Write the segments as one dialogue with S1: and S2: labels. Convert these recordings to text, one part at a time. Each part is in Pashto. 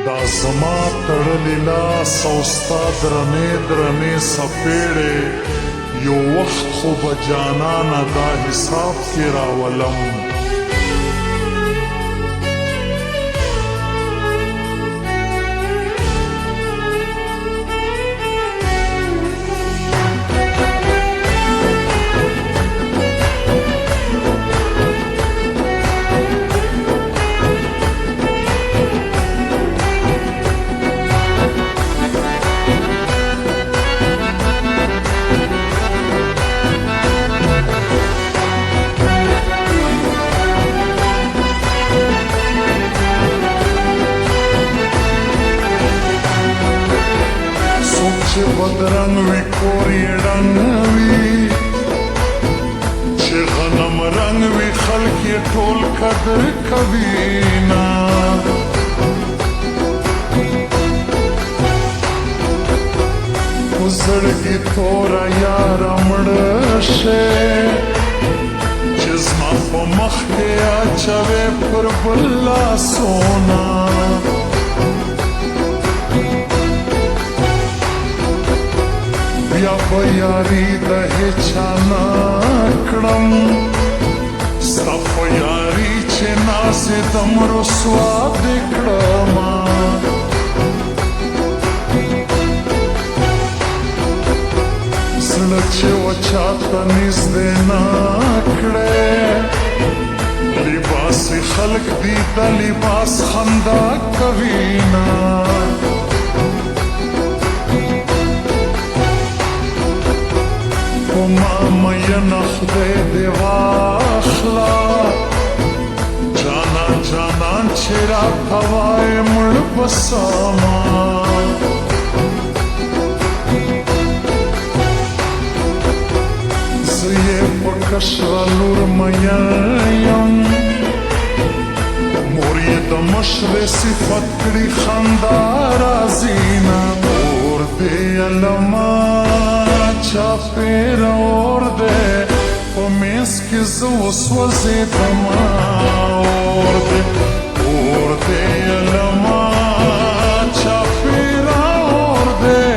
S1: دا زما تړلی لاس او ستا درنې درنې څپېړې یو وخت خو به جانانه دا حساب کې راولم چې بدرنګ وي کور یې ړنګ وي چې غنم رنګ وي خلک یې ټول قدر کوي نه په زړګي توره یاره مړه شې چې زما په مخ کې اچوې پر بل لاسونه بیا به یاري د هیچا نه کړم ستا په یاري چې نازېدم رسوا دې کړمه زړه چې و چاته نږدې نه کړې لباس خلک دي د لباس خندا کوي نه ما مینه خدای دې واخله جانان جانان چې راته وایې مړ به سمه زه یې په کشره لور مین یم مور یې د مشرې صفت کړي خندا راځي نه اور دې علما چاپېره اور دی په منځ کې زه وسوځېدمه اور دی علما چاپېره اور دی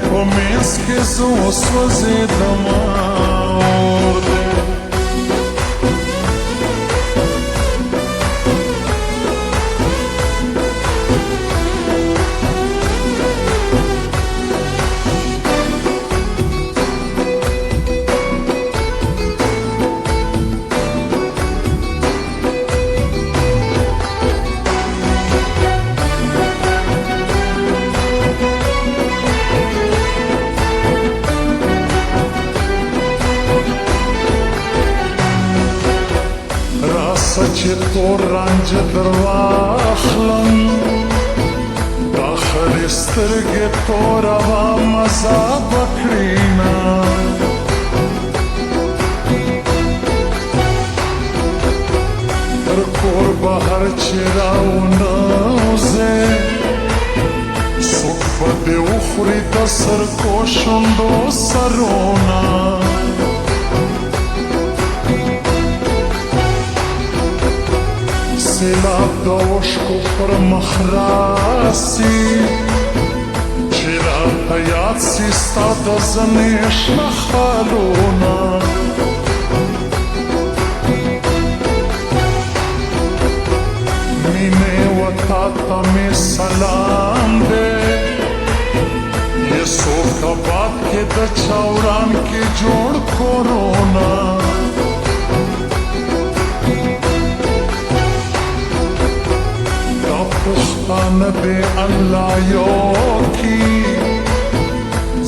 S1: په منځ کې زه وسوځېدمه اور دی چې تور رنج در واخلم دا خړې سترګې توره به مزه به کړي نه تر کور بهر چې راونوځې څوک به دې وخوري د سرکو شونډو سرونه سیلاب د اوښکو پر مخ راسي چې راته یاد سي ستا د زنې شنه خالونه مینې وتا ته مې سلام دی یسوف آباد کې د چاوران کې جوړ کورونه پښتانه دې الله یو کی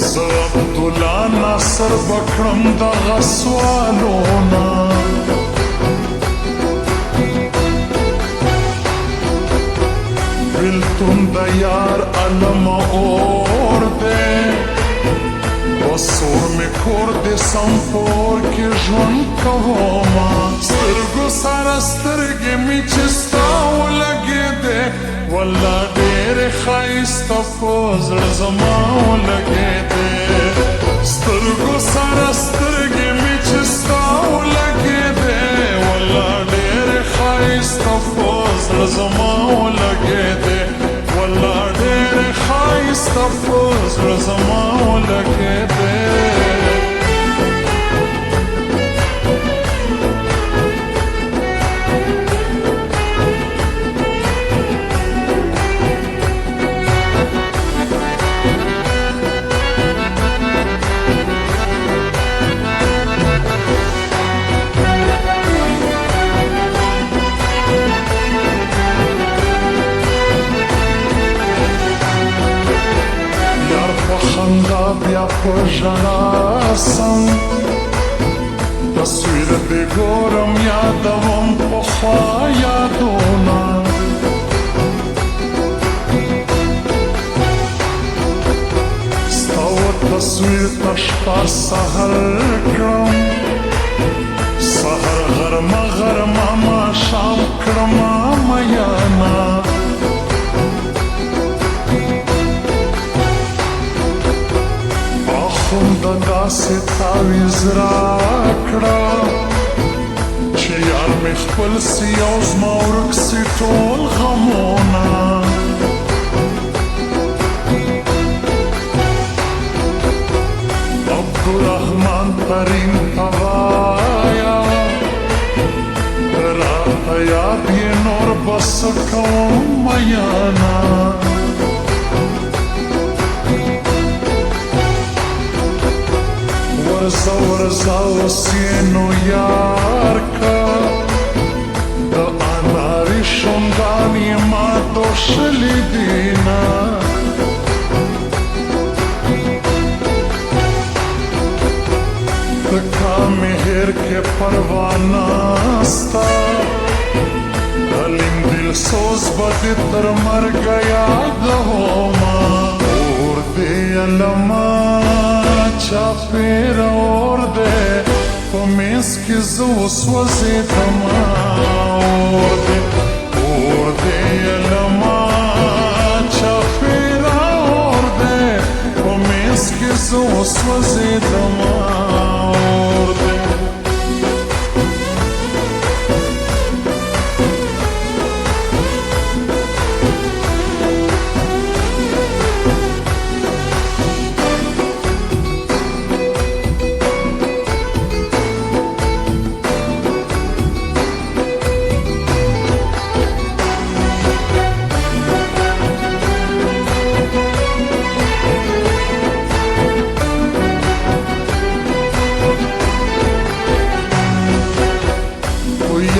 S1: زه عبدالله ناصر بکړم دغه سوالونه بېلتون د یار علمه اور دی وسور مې کور دې سم پور کې ژوند کومه سترګو سره سترګې مې چې ستا ولګېدې والله ډېرې ښایسته په زړه زما ولګېدې سترګو سره سترګې مې چې ستا ولګېدې والله ډېرې ښایسته په زړه زما ولګېدې والله زما ولګېدې بیا په ژړا سم تصویر دې ګورم یادوم پخوا یادونه ستا و تصویر ته شپه سحر کړم سحر غرمه غرمه ماښام کړمه میانه داسې تعویض راکړه چې یار مې خپل سي او زما ورک سي ټول غمونه عبدالرحمن ترین ته وایه راته یاد یې نور به څه کوم میانه ورځه ورځه اوس یې نو یار که د اناري شونډان یې ماتو شلي دینه د کا مهر کې پروانه ستا حلیم دل سوز به دې تر مرګه یادومه اور دې علما چاپیر اور دے په منځ کې زه وسوځېدمه اور دې علما چاپیر اور دے په منځ کې زه وسوځېدمه اور دې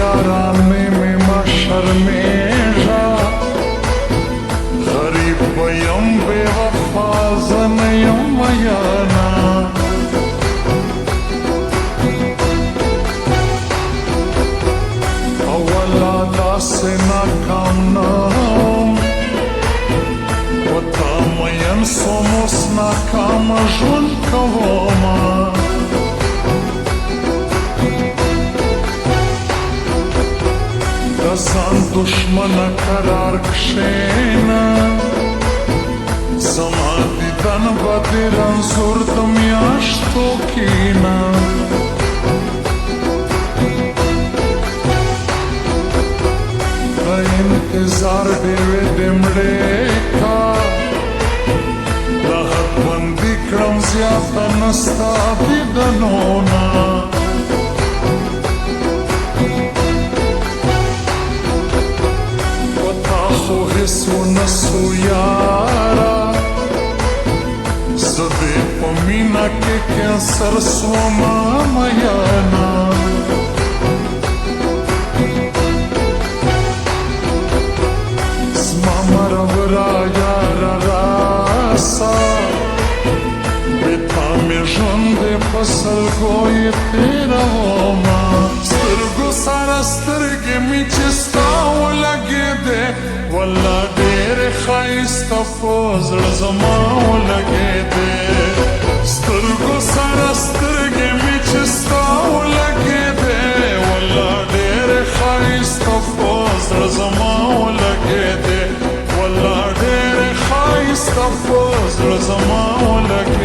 S1: یارانې مې ما شرمېږه غریب به یم بې وفا زه نه یم میانه اوله داسې ناکام نه وم په تا مین سوم اوس ناکامه ژوند کومه ځان دشمنه قرار کښېنه زما دیدن به دې رنځور د میاشتو کښېنه د انتظار ډېوې دې مړې کا د حد بندي کړم زیاته نه ستا دیدنونه هیڅ ونه سو یاره زه دې په مینه کې کینسر سومه میانه زما مرورا یاره راسه بې تا مې ژوند دې په سلګو یې تېرومه سترګو سره سترګې مې چې ستا ولګېدې والله ډېرې ښایسته په زړه زما ولګېدې سترګو سره سترګې مې چې ستا ولګېدې والله ډېرې ښایسته په زړه زما ولګېدې والله ډېرې ښایسته په زړه زما ولګېدې